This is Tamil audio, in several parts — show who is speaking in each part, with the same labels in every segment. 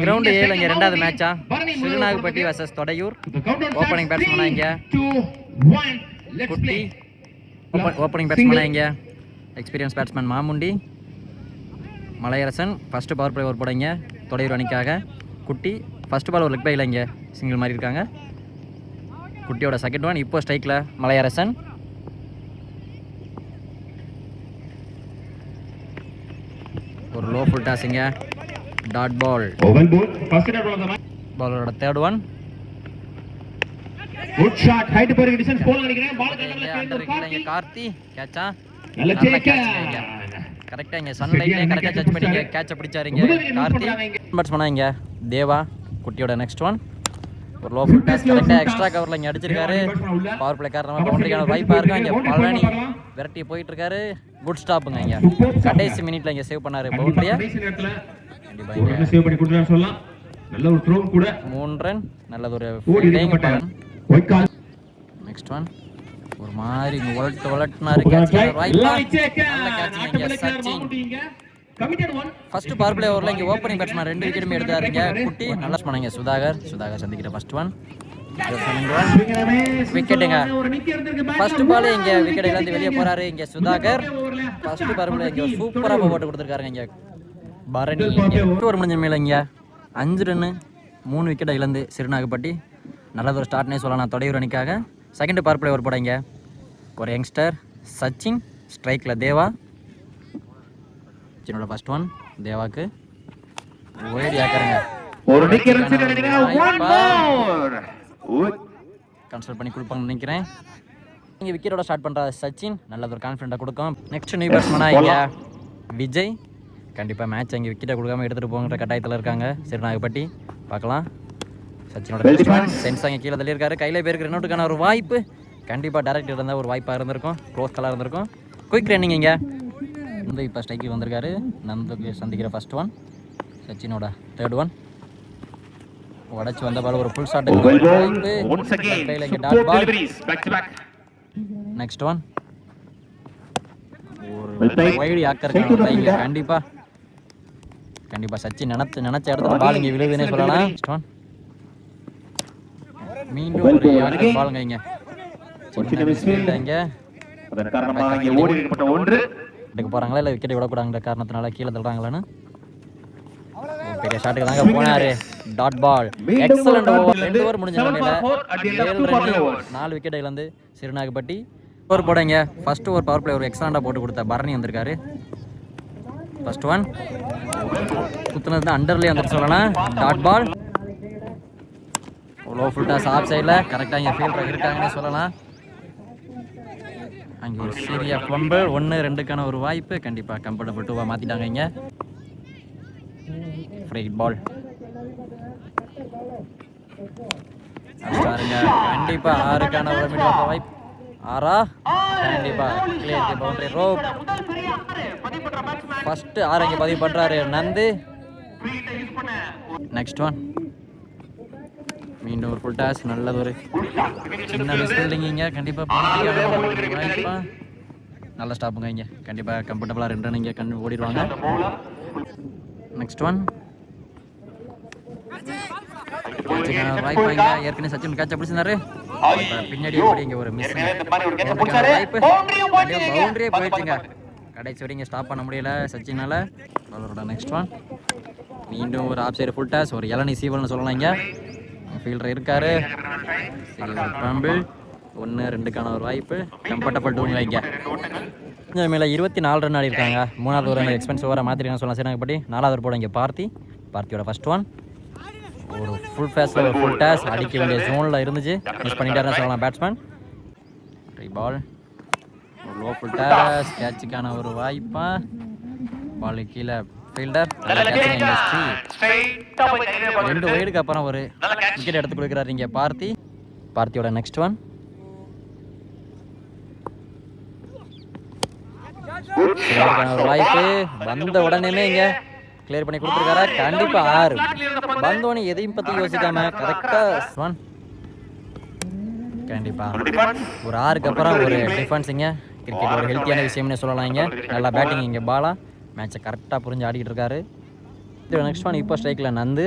Speaker 1: கிரவுண்ட் ஏல இங்க ரெண்டாவது மேட்சா சிறுநாகப்பட்டி வர்சஸ் தொடையூர். ஓப்பனிங் பேட்ஸ்மேனா இங்க குட்டி, ஓப்பனிங் பேட்ஸ்மேனா இங்க எக்ஸ்பீரியன்ஸ் பேட்ஸ்மேன் மாமுண்டி. மலையரசன் ஃபர்ஸ்ட் பவர் பிளே ஓவர் போடுங்க தொடையூர் அணிக்காக. குட்டி ஃபர்ஸ்ட் பால் ஒரு லெக் பைல இங்க சிங்கிள் மாதிரி இருக்காங்க. குட்டியோட செகண்ட் ஒன் இப்போ ஸ்ட்ரைக்ல மலையரசன். ஒரு லோ ஃபுல் டாஸிங்க டாட் பால். பாலரோட third one
Speaker 2: good shot height போற டிஸ்டன்ஸ் போல நினைக்கிறேன். பால்
Speaker 1: கரெக்ட்டா கார்த்தி கேட்சா நல்ல கேட்ச். கரெக்ட்டா இங்க சன்லைட்லயே கரெக்ட்டா டச் பண்ணி கேட்ச பிடிச்சாருங்க கார்த்தி. பேட்ஸ்மேனா இங்க தேவா. குட்டியோட நெக்ஸ்ட் ஒன் ஒரு லோ ஃபுல் டாஸ் கரெக்ட்டா எக்ஸ்ட்ரா கவர்ல இங்க அடிச்சிருக்காரு. பவர் பிளே காரணமா பவுண்டரிக்கான வாய்ப்பா இருக்கு. இங்க பழனி விரட்டி போயிட்டு இருக்காரு. குட் ஸ்டாப்புங்க இங்க கடைசி மினிட்ல இங்க சேவ் பண்ணாரு பவுண்டரியா. கண்டிப்பா இங்க
Speaker 2: சேவ் பண்ணி கொடுத்தாரு சொல்லலாம். நல்ல ஒரு த்ரோ கூட 3
Speaker 1: ரன் நல்லது ஒரு ஃபீல்டிங் பட்டன். நெக்ஸ்ட் ஒன் ஒரு மாதிரி உலட்னாரு கேட்ச் வாய்ப்பா. நல்ல கேட்ச் இங்க சச்சின். ஃபர்ஸ்ட் பவர் பிளே ஓவர்ல இங்க ஓப்பனிங் பேட்ஸ்மேன் 2 விக்கெட்டுமே எடுத்தாருங்க குட்டி. நல்லா பண்ணாங்க சுதாகர் சந்திக்கிற ஃபர்ஸ்ட் ஒன் விக்கெட்டுங்க. ஃபர்ஸ்ட் பால் இங்க விக்கெட் இழந்து வெளியே போறாரு இங்க சுதாகர். ஃபர்ஸ்ட் பவர் பிளே இங்க சூப்பரா போட்டு கொடுத்திருக்காருங்க இங்க பரணி. ஒரு முடிஞ்ச மேல இங்க 5 ரன் 3 விக்கெட் இழந்து சிறுநாகப்பட்டி. நல்லது ஒரு ஸ்டார்ட்னே சொல்லலாம் தொடையூர் அணிக்காக. செகண்ட் பவர் பிளே ஓவர் போடாங்க ஒரு யங்ஸ்டர் சச்சின். ஸ்ட்ரைக்ல தேவா. சச்சினோட ஃபர்ஸ்ட் ஒன் தேவாக்கு ஒயிட் யாக்கறங்க.
Speaker 2: ஒரு விக்கெட் எடுத்துட்டாங்க. ஒன் மோர்
Speaker 1: கன்சிடர் பண்ணி கொடுப்பாங்கன்னு நினைக்கிறேன். இங்க விக்கெட்டோட ஸ்டார்ட் பண்ற சச்சின் நல்லது ஒரு கான்ஃபிடென்ட்டா கொடுக்கும். நெக்ஸ்ட் நியூ பேட்ஸ்மேனா இங்க விஜய். கண்டிப்பா மேட்ச் அங்கே விக்கெட்டை கொடுக்காம எடுத்துட்டு போங்கிற கட்டாயத்தில் இருக்காங்க சிறுநாகப்பட்டி. பார்க்கலாம் சச்சினோட சென்ஸ் அங்கே கீழே தள்ளி இருக்காரு. கையில பேருக்கு ரன்அவுட்டுக்கான ஒரு வாய்ப்பு. கண்டிப்பா டைரக்ட் இருந்தால் ஒரு வாய்ப்பாக இருந்திருக்கும். க்ளோஸ் கலாக இருந்திருக்கும். குயிக் ரன்னிங் இங்கே நந்து இப்போ ஸ்ட்ரைக்கு வந்திருக்காரு. நந்துக்கு சந்திக்கிற ஃபர்ஸ்ட் ஒன் சச்சினோட தேர்ட் ஒன் உடச்சி வந்த பால் ஒரு ஃபுல் ஷாட். நெக்ஸ்ட் ஒன் ஒரு வைடு யாக்கர். கண்டிப்பா சச்சின் நினைச்ச இடத்துல பால் இங்க விழுதுன்னே சொல்லலாம். மீண்டும் ஒரு யாக்கர் பாலுங்க இங்க எடுக்க போறாங்களா இல்ல விக்கெட் விடக்கூடாதுங்கிற காரணத்தினால கீழே தள்ளுறாங்களான்னு பெரிய ஷாட்டுக்கு தாங்க போனாரு. Dot ball excellent over. 2 over முடிஞ்ச நிலையில 4 விக்கெட் இழந்து சிறுநாகப்பட்டி. ஓவர் போடுங்க ஃபர்ஸ்ட் ஓவர் பவர் பிளே ஒரு எக்ஸலென்ட்டா போட்டு கொடுத்த பரணி வந்திருக்காரு. ஃபர்ஸ்ட் ஒன் குத்துனது அண்டர்லயே வந்துட்டு சொல்லலாம். Dot ball low full toss off சைடில் கரெக்டாக இங்கே ஃபீல்டர் இருக்காங்கன்னே சொல்லலாம். அங்கே ஒரு சீரியா பம்பல் 1-2க்கான ஒரு வாய்ப்பு. கண்டிப்பாக கம்ஃபர்டபுள் 2-ஆ மாற்றிட்டாங்க. இங்கே ஃப்ரீ பால் பாருங்க. கண்டிப்பாக 6க்கான ஒரு மீடியம் வாய்ப்பு. 6 கண்டிப்பாக கிளியர் பவுண்டரி ரோப். ஃபர்ஸ்ட் 6 இங்கே பதிவு பண்ணுறாரு நந்து. நெக்ஸ்ட் ஒன் மீண்டும் ஒரு ஃபுல் டாஸ். நல்லது ஒரு சின்ன மிஸ்ஃபீல்டிங் இங்கே கண்டிப்பாக நல்ல ஸ்டாப்புங்க. இங்கே கண்டிப்பாக கம்ஃபர்டபுளாக 2 ரன் இங்கே ஓடிடுவாங்க. Next one வாய்ப்பாங்க. ஏற்கனவே சச்சின் கேட்ச பிடிச்சிருந்தாரு. பின்னாடி இங்கே ஒரு மிஸ் வாய்ப்பு. பவுண்டரியே போயிடுச்சுங்க. கடைசி வரைக்கும் ஸ்டாப் பண்ண முடியல சச்சினால. நெக்ஸ்ட் ஒன் மீண்டும் ஒரு ஆஃப் சைடு ஃபுல் டாஸ். ஒரு இளநீ சீவல்னு சொல்லலாம். இங்கே ஃபீல்டர் இருக்காரு. பம்பிள் 1-2க்கான ஒரு வாய்ப்பு. கம்ஃபர்டபுள் 2 வைங்க. கொஞ்சம் மேலே 24 ரன் ஆடி இருக்காங்க. 3வது ஓவர் எக்ஸ்பென்ஸ் ஓவராக மாற்றிருக்காங்க சொல்லலாம் சிறுநாகப்பட்டி. 4வது ஓவர் போட இங்கே பார்த்தியோட ஃபர்ஸ்ட் ஒன் ஒரு ஃபுல் ஃபேஸில் ஒரு ஃபுல் டாஸ் அடிக்க வேண்டிய ஜோனில் இருந்துச்சு. மிஸ் பண்ணிட்டாருன்னு சொல்லலாம் பேட்ஸ்மேன். ஃப்ரீ பால் ஒரு லோ ஃபுல் டாஸ் கேட்சுக்கான ஒரு வாய்ப்பா. பால் கீழே ஃபீல்டர் 2 வைடுக்கு அப்புறம் ஒரு விக்கெட் எடுத்து கொடுக்குறாரு இங்கே பார்த்தியோட நெக்ஸ்ட் ஒன் ஒரு வாய்ப்பு. வந்த உடனே இங்கே கிளியர் பண்ணி கொடுத்துருக்காரா. கண்டிப்பா 6 பந்தோனி எதையும் பத்தி யோசிக்காம கரெக்டா ஒன். கண்டிப்பா ஒரு 6க்கு அப்புறம் ஒரு டிஃபென்ஸிங்க. கிரிக்கெட் ஒரு ஹெல்த்தியான விஷயம்னு சொல்லலாம். இங்கே நல்லா பேட்டிங். இங்கே பாலா மேட்சை கரெக்டாக புரிஞ்சு ஆடிக்கிட்டு இருக்காரு. நெக்ஸ்ட் ஒன் இப்போ ஸ்ட்ரைக்கில் நந்து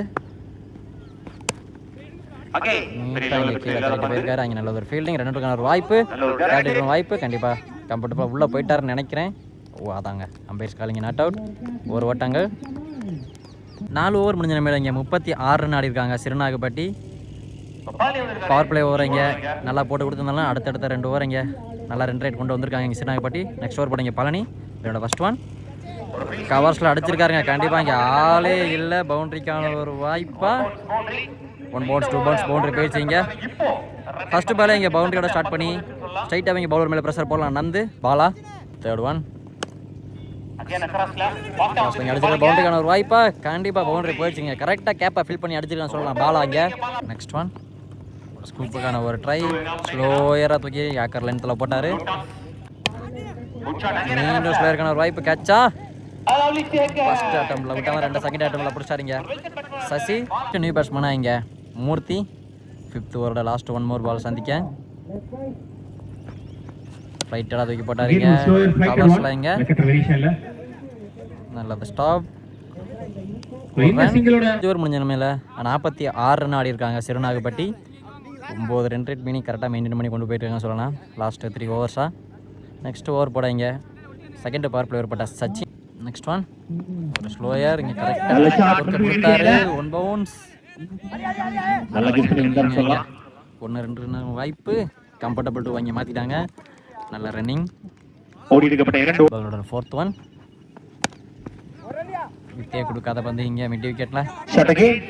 Speaker 1: நீட்டாக இங்கே கீழே கரெக்டாக போயிருக்காரு. அங்கே நல்ல ஒரு ஃபீல்டிங், 2 ரன்னுக்கான ஒரு வாய்ப்பு, வாய்ப்பு கண்டிப்பாக கம்ஃபர்டபுளாக உள்ளே போயிட்டாருன்னு நினைக்கிறேன். ஓ அதாங்க அம்பையர்ஸ் காலிங்க நாட் அவுட். ஒரு ஓட்டங்கள் 4 ஓவர் முடிஞ்ச நிலைமையில இங்கே 36 ரன் ஆடி இருக்காங்க சிறுநாகப்பட்டி. பவர் பிளே ஓவர் இங்கே நல்லா போட்டு கொடுத்துருந்தாலும் அடுத்தடுத்த 2 ஓவர் இங்கே நல்லா 2 ரைட் கொண்டு வந்திருக்காங்க இங்கே சிறுநாகப்பட்டி. நெக்ஸ்ட் ஓவர் போடுங்க பழனி, என்னோட ஃபர்ஸ்ட் ஒன் கவர்ஸில் அடிச்சிருக்காருங்க. கண்டிப்பாக இங்கே ஆளே இல்லை, பவுண்டரிக்கான ஒரு வாய்ப்பா. 1 பவுன்ஸ் 2 பவுன்ஸ் பவுண்டரி போயிடுச்சு. இங்கே ஃபர்ஸ்ட் பாலே இங்கே பவுண்டரியோட ஸ்டார்ட் பண்ணி ஸ்ட்ரைட்டாக இங்கே பவுலர் மேலே ப்ரெஷர் போடலாம். நந்து பாலா, தேர்ட் ஒன் அடிச்சிருக்க பவுண்டரிக்கான ஒரு வாய்ப்பா. கண்டிப்பாக பவுண்டரி போயிடுச்சுங்க. கரெக்டாக கேப்பை ஃபில் பண்ணி அடிச்சிருக்கான்னு சொல்லலாம் பாலா. இங்கே நெக்ஸ்ட் ஒன் ஸ்கூப்புக்கான ஒரு ட்ரை, ஸ்லோயராக தூக்கி ஏக்கர் லென்த்தில் போட்டார். மீண்டும் ஸ்லோயருக்கான ஒரு வாய்ப்பு, கேட்சா ஃபர்ஸ்ட் அட்டம்ல விட்டாமல் 2 செகண்ட் அட்டம்ல பிடிச்சாருங்க சசி. நியூ பேட்ஸ்மேனா இங்கே மூர்த்தி 5th ஓவரோட லாஸ்ட் 1 மோர் பால் சந்திக்க ரைட்டடாக தூக்கி போட்டாருங்க. கவர்ஸில் இங்கே நல்லது ஸ்டாப். ஓவர் முடிஞ்ச நிலைமையில் 46 ரன் ஆடி இருக்காங்க சிறுநாகப்பட்டி. 9 ரன் ரேட் மீனிங் கரெக்டாக மெயின்டைன் பண்ணி கொண்டு போயிட்டுருக்காங்க சொல்லலாம் லாஸ்ட் 3 ஓவர்ஸாக. நெக்ஸ்ட் ஓவர் போட இங்கே செகண்ட் பவர் பிளே ஏற்பட்ட சச்சின். நெக்ஸ்ட் ஒன் ஒரு ஸ்லோயர் இங்கே கரெக்டாக கொடுத்தாரு. 1 பவுன்ஸ் 1 2 வாய்ப்பு, கம்ஃபர்டபுள் டூ வாங்கி மாற்றிட்டாங்க. நல்ல ரன்னிங் ஃபோர்த் ஒன் விக்கே கொடுக்காத பந்து இங்கே மிட் விக்கெட்ல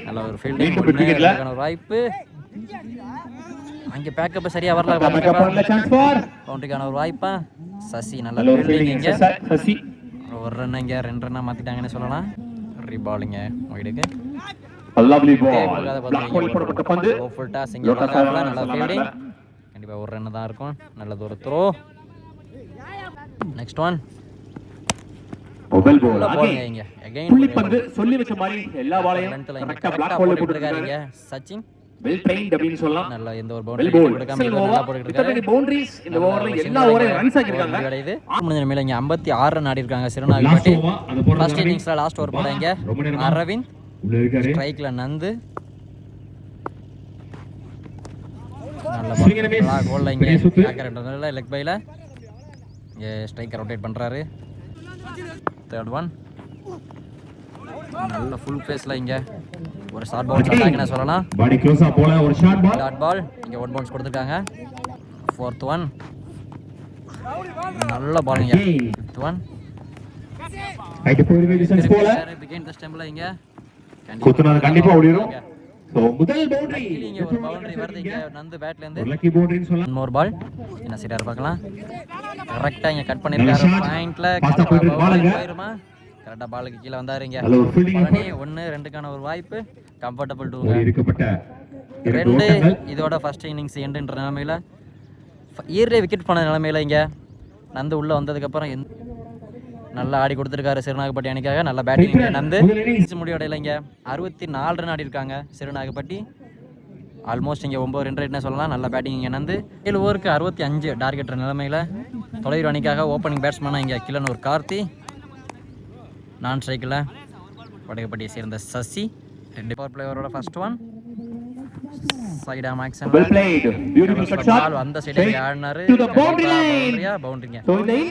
Speaker 1: நல்ல ஒரு ஃபீல்டிங், ஒரு வாய்ப்பு. அங்கே பேக்கப் சரியா வரல, பவுண்டரிக்கான ஒரு வாய்ப்பா. சசி நல்ல ஃபீல்டிங் இங்கே, ஒரு ரன் இங்கே 2 ரன்னா மாத்திட்டாங்கன்னு சொல்லலாம். ரீபாலிங்க ஒயிடுக்கு கண்டிப்பா ஒரு ரன் தான் இருக்கும். நல்லது ஒரு throw. Next one Sachin
Speaker 2: well trained அப்படினு சொல்லலாம்.
Speaker 1: நல்ல எந்த ஒரு பவுண்டரி கொடுக்காம நல்லா போட்டுட்டு இருக்காரு.
Speaker 2: பவுண்டரிஸ் இந்த ஓவர்ல எல்லா ஓவரையும் ரன்ஸ் ஆகிருக்காங்க.
Speaker 1: கிடையாது. முடிஞ்ச நிலைமையில இங்க 56 ரன் ஆடி இருக்காங்க சிறுநாகப்பட்டி. ஃபர்ஸ்ட் இன்னிங்ஸ்ல லாஸ்ட் ஓவர் போடாங்க அரவிந்த், ஸ்ட்ரைக்ல நந்து, நல்ல கோல்ல இங்க ஏக்கர்ன்றதுல லெக் பைல இங்க ஸ்ட்ரைக்கர் ரொட்டேட் பண்றாரு. தேர்ட் ஒன் நல்ல ஃபுல் ஃபேஸ்ல இங்க ஒரு ஷார்ட் பவுன்ஸ் அட்டாக்னு சொல்லலாம்.
Speaker 2: பாடி க்ளோஸா போல ஒரு ஷார்ட் பால்,
Speaker 1: டாட் பால் இங்க 1 பவுன்ஸ் கொடுத்திருக்காங்க. ஃபோர்த் ஒன் நல்ல பால் இங்க. ஃபிஃப்த் ஒன்
Speaker 2: ரைட் போய் டிஸ்டன்ஸ் போல
Speaker 1: பிகைன் தி ஸ்டெம்ப்ல இங்க
Speaker 2: குத்துனது கண்டிப்பா ஓடிரும். சோ முதல் பவுண்டரி
Speaker 1: இங்க ஒரு பவுண்டரி வருது இங்க நந்து பேட்ல இருந்து.
Speaker 2: லக்கி பவுண்டரின்னு சொல்லலாம்.
Speaker 1: மோர் பால் என்ன சரியா பார்க்கலாம். கரெக்ட்டா இங்க கட் பண்ணிருக்காரு பாயிண்ட்ல. போயிருமா கரெக்ட்டா பாலுக்கு கீழ வந்தாருங்க. பழனி 1 2க்கான ஒரு வாய்ப்பு, கம்ஃபர்டபிள் டூ
Speaker 2: இருக்கப்பட்ட
Speaker 1: 2. இதோட ஃபர்ஸ்ட் இன்னிங்ஸ் எண்டுன்ற நிலைமையில ஈரே விக்கெட் பண்ண நிலைமையில இங்க நந்து உள்ள வந்ததுக்கு அப்புறம் நல்லா ஆடி கொடுத்துருக்காரு சிறுநாகப்பட்டி அணிக்காக. நல்ல பேட்டிங் நந்து. முடிவடையில இங்க 64 ரன் ஆடி இருக்காங்க சிறுநாகப்பட்டி. ஆல்மோஸ்ட் இங்கே 9 ரன் ரேட்னு சொல்லலாம். நல்ல பேட்டிங் இங்கே நந்து. 7 ஓவருக்கு 65 டார்கெட் நிலைமையில் தொலைதூர அணிக்காக ஓப்பனிங் பேட்ஸ்மேனாக இங்கே கிளனூர் கார்த்தி, நான் ஸ்ட்ரைக்கில் வடகப்பட்டியை சேர்ந்த சசி. 2 பவர் பிளேயரோட ஃபர்ஸ்ட் ஒன் சைடா மேக்ஸன் அந்த சைடு ஆடினாரு. பவுண்டரிங்க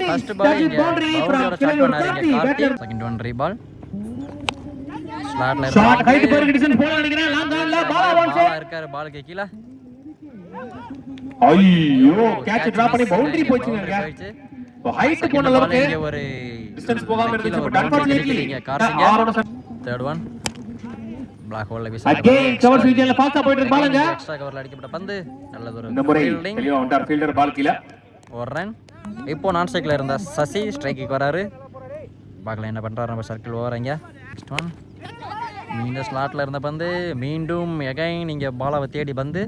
Speaker 1: ஃபர்ஸ்ட் பால் இங்கே பவுண்டரியோட ஸ்டார்ட் பண்ணாரு இங்கே கார்த்தி. செகண்ட் ஒன் ரீபால் ஸ்லாட்ல இருக்காரு பாலுக்கு கீழ.
Speaker 2: ஐயோ கேட்ச் டிராப் பண்ணி பவுண்டரி போயிடுச்சுங்க. ஹைட் போன அளவுக்கு
Speaker 1: ஒரு
Speaker 2: டிஸ்டன்ஸ் போகாம இருந்துச்சு. பட் அன்ஃபார்ச்சுனேட்லி
Speaker 1: கார்சிங்க. தேர்ட் ஒன் பிளாக் ஹோல்ல வீச
Speaker 2: அகைன் கவர் சீரியல்ல ஃபாஸ்டா போயிட்டு இருக்கு பாலுங்க.
Speaker 1: எக்ஸ்ட்ரா கவர்ல அடிக்கப்பட்ட பந்து நல்லது ஒரு
Speaker 2: ஃபீல்டிங். தெளிவா வந்தார் ஃபீல்டர் பால் கீழ.
Speaker 1: ஒரு ரன். இப்போ நான் ஸ்ட்ரைக்ல இருந்த சசி ஸ்ட்ரைக்குக்கு வராரு. பார்க்கலாம் என்ன பண்றாரு நம்ம சர்க்கிள் ஓவரங்க. நெக்ஸ்ட் ஒன் மீண்டும் ஸ்லாட்ல இருந்த பந்து மீண்டும் அகைன் இங்க பாலாவை தேடி பந்து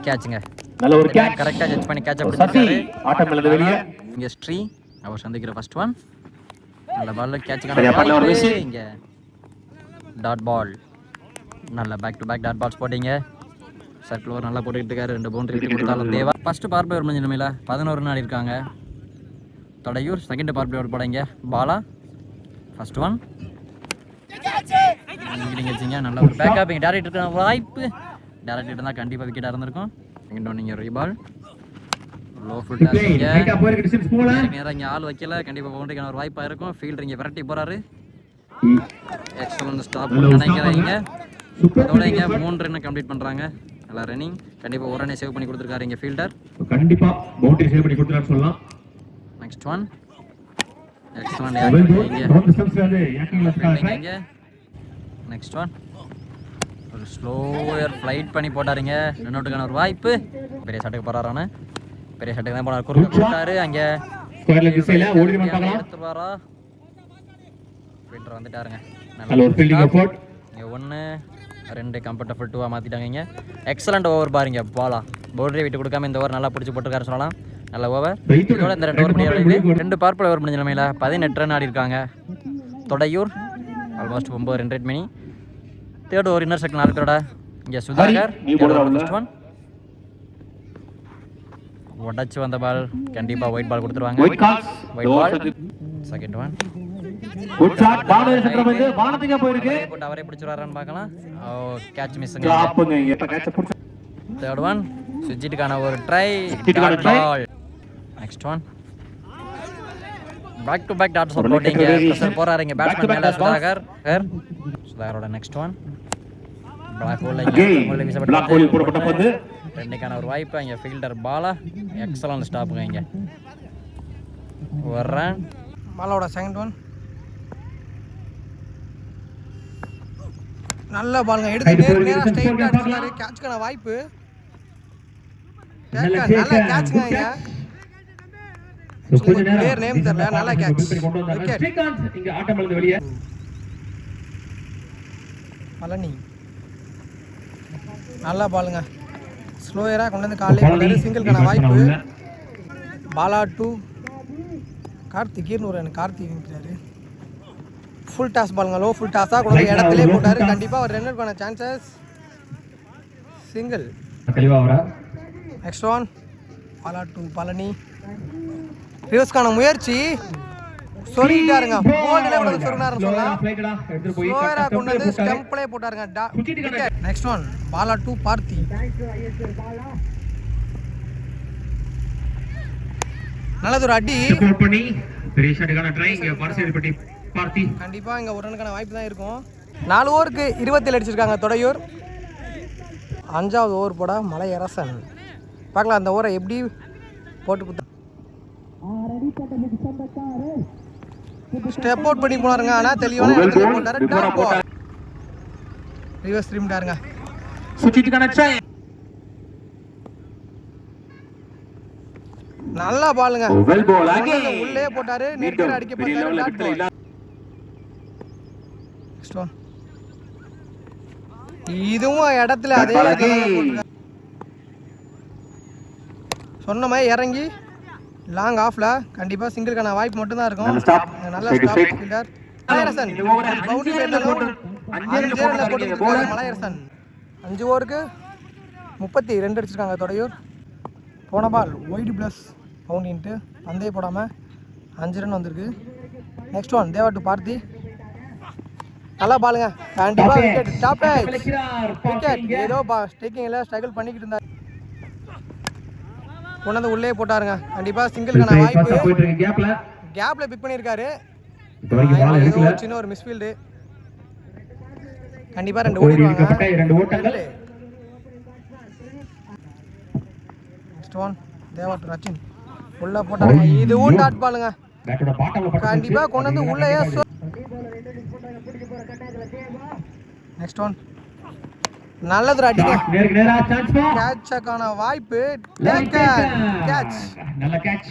Speaker 1: கேட்ச்ங்க.
Speaker 2: நல்ல ஒரு கேட்ச்
Speaker 1: கரெக்ட்டா ஜட்ஜ் பண்ணி கேட்ச் பிடிச்சாரு.
Speaker 2: ஆட்டம் இழந்து வெளிய
Speaker 1: இங்க ஸ்ட்ரீ அவர் சந்திக்கிற ஃபர்ஸ்ட் ஒன் நல்ல பால்ல கேட்ச்ங்க. இங்க டாட் பால் நல்ல back to back dot balls போட்டீங்க. சர்க்கிள் ஓவர் நல்லா போட்டுக்கிட்டு இருக்காரு. 2 பவுண்டரி கொடுத்தாலும் தேவா. ஃபர்ஸ்ட் பவர் பிளே முடிஞ்ச நிலைமையில 11 ரன் ஆடி இருக்காங்க தொடையூர். செகண்ட் பவர் பிளே போடாங்க பாலா. ஃபர்ஸ்ட் ஒன் போயிட்டீங்க. நல்ல ஒரு பேக்கப். இங்கே டேரக்ட் இருக்கிற வாய்ப்பு. டேரக்ட் இருந்தால் கண்டிப்பாக விக்கெட்டாக இருந்திருக்கும். இங்கே நீங்கள் ரீபால் லோ ஃபுல் டாஸ். நேராக இங்கே ஆள் வைக்கல. கண்டிப்பாக பவுண்டரிக்கான ஒரு வாய்ப்பாக இருக்கும். ஃபீல்டர் இங்கே விரட்டி போகிறாரு. எக்ஸலன்ட் ஸ்டாப் நினைக்கிறீங்க. அதோட இங்கே 3 ரன் கம்ப்ளீட் பண்ணுறாங்க. நல்லா ரன்னிங். கண்டிப்பாக ஒரு ரன்னை சேவ் பண்ணி கொடுத்துருக்காரு இங்கே ஃபீல்டர்.
Speaker 2: கண்டிப்பாக பவுண்டரி சேவ் பண்ணி கொடுத்துருக்காரு சொல்லலாம்.
Speaker 1: Next one excellent. Next one ஒரு ஸ்லோயர் ஃப்ளைட் பண்ணி போட்டாருங்க. ரன் அவுட்டுக்கான ஒரு வாய்ப்பு. பெரிய ஷாட்டுக்கு போறாரானே. பெரிய ஷாட்டுக்கு தான் போனார். குறுக்க போட்டாரு. அங்கே எடுத்துருவாரா? ஃபீல்டர் வந்துட்டாருங்க. இங்கே 1 2 கம்ஃபர்டபுள் 2 மாற்றிட்டாங்க. இங்கே எக்ஸலண்ட் ஓவர் பாருங்க. பாலா பவுண்டரி விட்டு கொடுக்காம இந்த ஓவர் நல்லா பிடிச்சி போட்டுருக்காரு சொல்லலாம். நல்ல ஓவர். இதோட இந்த 2 ஓவர் முடியாது. 2 பார்ப்பல் ஓவர் முடிஞ்ச நிலைமையில் 18 ரன் ஆடி இருக்காங்க தொடையூர். ஆல்மோஸ்ட் 9 ரன் ரேட் மணி. தேர்ட் ஓவர் இன்னர் செகண்ட் 4 பேரோட. இங்கே சுதாகர் உடச்சு வந்த பால். கண்டிப்பாக ஒயிட் பால் கொடுத்துருவாங்க. White ball. செகண்ட் ஒன் அவரே பிடிச்சிருவாரான்னு பார்க்கலாம். Oh catch miss. Third one சுஜிட்டுக்கான ஒரு try. Next one back to back dots போட்டிங்க. ப்ரெஷர் போறாரு இங்க பேட்ஸ்மேன் மேல சுதாகர். சுதாகரோட நெக்ஸ்ட் ஒன் பிளாக் ஹோல் போடப்பட்ட பந்து. ரெண்டுக்கான ஒரு வாய்ப்பு. இங்க ஃபீல்டர் பாலா எக்ஸலன்ட் ஸ்டாப்புங்க. இங்க ஒரு ரன்.
Speaker 3: பாலோட செகண்ட் ஒன் நல்ல பாலுங்க. எடுத்து நேரா ஸ்ட்ரைட்டா அடிச்சாரு. கேட்ச்க்கான வாய்ப்பு. நல்ல கேட்ச்ங்க. இங்க பிளேயர் நேம் தெரியல. நல்ல கேட்ச். விக்கெட். இங்க ஆட்டம் இருந்து வெளியே. பழனி நல்ல பாலுங்க. ஸ்லோயரா கொண்டு வந்து காலையில போட்டாரு. சிங்கிள்க்கான வாய்ப்பு. பாலா 2 கார்த்திகேயன் ஒரு கார்த்திக் நிற்கிறாரு. ஃபுல் டாஸ் பாலுங்க. லோ ஃபுல் டாஸா கொண்டு வந்து இடத்துலயே போட்டாரு. கண்டிப்பா ஒரு ரன் அவுட்கான சான்சஸ். சிங்கிள். தெளிவா வரா. நெக்ஸ்ட் ஒன் பாலா 2 பழனி. ரிவர்ஸ்கான முயற்சி சொல்லிட்டாருங்க. போல்ட்ல வந்து சொன்னாருன்னு சொல்லலாம். ஸ்லோயரா கொண்டு வந்து ஸ்டம்ப்லயே போட்டாருங்க. நெக்ஸ்ட் ஒன் பாலா 2 பார்த்தி. நல்லது ஒரு அடி. பெரிய ஷாட்டுக்கான ட்ரை. இங்க பரிசீலிப்பட்டி பார்த்தி. கண்டிப்பா இங்க ஒரு ரனுக்கான வாய்ப்பு தான் இருக்கும். 4 ஓவருக்கு 27 அடிச்சிருக்காங்க தொடையூர். 5வது ஓவர் போட மலையரசன். பார்க்கலாம் அந்த ஓவரை எப்படி போட்டு ஸ்டெப் அவுட் பண்ணி போனாருங்க. ஆனா தெளிவான இடத்துல போட்டாரு. Dot ball. ரிவர்ஸ் ட்ரிம்டாருங்க. சுச்சிட்டுக்கான ட்ரை. நல்ல பாலுங்க. Well ball again. உள்ளே போட்டாரு. நெட்ல அடிக்க பார்த்தாரு. Dot ball. நெக்ஸ்ட் ஒன் இதுவும் இடத்துல அதே போட்டுங்க. சொன்ன மாதிரி இறங்கி லாங் ஆஃப்ல கண்டிப்பா சிங்கிள்கான வாய்ப்பு மட்டும் தான் இருக்கும். நல்ல ஸ்டாப் ஃபீல்டர் மலையரசன். பவுண்டரி பேட்டலும் 5 ரன்ல போட்டுருக்காரு மலையரசன். 5 ஓவருக்கு 32 அடிச்சிருக்காங்க தொடையூர். போன பால் ஒயிட் பிளஸ் பவுண்டின்ட்டு பந்தே போடாமல் 5 ரன் வந்திருக்கு. நெக்ஸ்ட் ஒன் தேவா 2 பார்த்தி. நல்லா பாலுங்க. கண்டிப்பாக விக்கெட். Top wicket. ஏதோ ஸ்டேக்கிங்கில் ஸ்ட்ரகிள் பண்ணிக்கிட்டு இருந்தார். கொண்டு வந்து உள்ளே போட்டாருங்க. கண்டிப்பாக சிங்கிள்கான வாய்ப்பு. கேப்பில் பிக் பண்ணியிருக்காரு. சின்ன ஒரு மிஸ்ஃபீல்டு. கண்டிப்பாக 2 ஓடிடுவாங்க. நெக்ஸ்ட் ஒன் தேவா 2 ரச்சின். உள்ள போட்டாருங்க. இதுவும் டாட் பாலுங்க. கண்டிப்பா கொண்டு வந்து உள்ளேயே. நெக்ஸ்ட் ஒன் நல்லது அடிங்க. கேட்ச்க்கான வாய்ப்பு. கேட்ச். நல்ல கேட்ச்.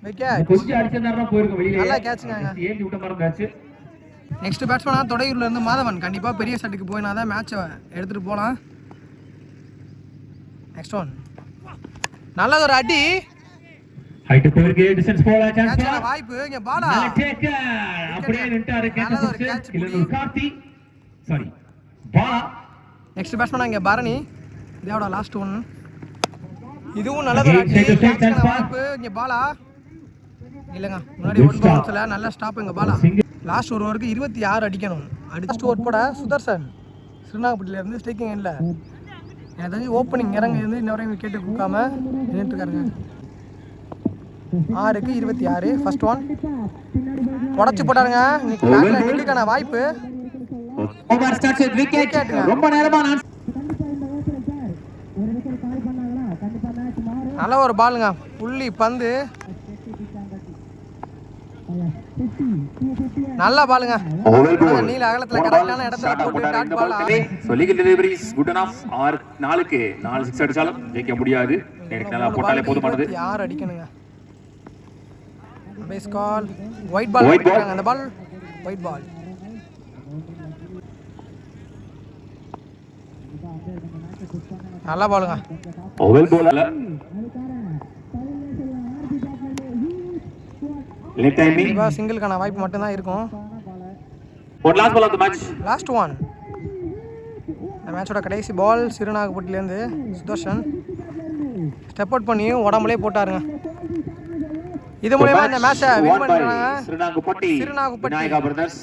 Speaker 3: விக்கெட். கொஞ்சம் அடிச்சதாரா போயிருக்கும் வெளியில. நல்ல கேட்ச்ங்க. ஏந்தி விட்ட மாதிரி மேட்ச். நெக்ஸ்ட் பேட்ஸ்மேனா தொடையூர்ல இருந்து மாதவன். கண்டிப்பா பெரிய ஷாட்டுக்கு போயினா தான் மேட்சை எடுத்துட்டு போலாம். நெக்ஸ்ட் ஒன் நல்லது ஒரு அடி. ஹைட் போயிருக்கு. டிஸ்டன்ஸ் போல சான்ஸ். வாய்ப்பு. இங்க பாலா. நல்ல டேக்கர். அப்படியே நின்றாரு. கேட்ச். இல்ல Karthi. Sorry. Bala. Next batsman இங்க பரணி. இதோட லாஸ்ட் ஒன். இதுவும் நல்லது ஒரு அடி. வாய்ப்பு. இங்க பாலா. இல்லங்க முன்னாடி ஒன் பவுன்ஸ்ல நல்ல ஸ்டாப். இங்க பாலா. லாஸ்ட் ஒரு ஓவருக்கு 26 அடிக்கணும். லாஸ்ட் ஓவர் போட சுதர்சன் திருநாகப்பட்டிலேருந்து ஸ்டேக்கிங் இல்லை எனக்கு தெரிஞ்சு ஓப்பனிங் இறங்க இருந்து இன்ன வரையும் கேட்டு கொடுக்காம நின்றுட்டுருக்காருங்க. 6-26 ஃபர்ஸ்ட் ஒன் உடச்சி போட்டாருங்க. நிற்கான வாய்ப்பு
Speaker 2: ரொம்ப நேரமா
Speaker 3: நல்ல ஒரு பாலுங்க. புள்ளி பந்து நல்ல பாலுங்க. நீல அகலத்துல கரெக்டான இடத்துல போட்டு டாட் பால்.
Speaker 2: சொல்லிக்கிற டெலிவரிஸ் குட் எனஃப். 4க்கு 4 6 அடிச்சாலும் ஜெயிக்க முடியாது. எனக்கு நல்லா போட்டாலே போதுமானது.
Speaker 3: 6 அடிக்கணுங்க. பேஸ் கால் ஒயிட் பால் போட்டாங்க. அந்த பால் ஒயிட் பால். நல்ல பாலுங்க.
Speaker 2: Oval ball late timing.
Speaker 3: இப்போ சிங்கிள்கான வாய்ப்பு மட்டும் தான் இருக்கும்.
Speaker 2: ஒரு last ball of the match.
Speaker 3: Last one. இந்த மேட்சோட கடைசி பால் சிறுநாகப்பட்டிலேருந்து சுதர்ஷன் ஸ்டெப் அவுட் பண்ணி உடம்புலே போட்டாருங்க. இது மூலமா இந்த மேட்சை வின் பண்ணிட்டாங்க
Speaker 2: சிறுநாகப்பட்டி விநாயகா பிரதர்ஸ்.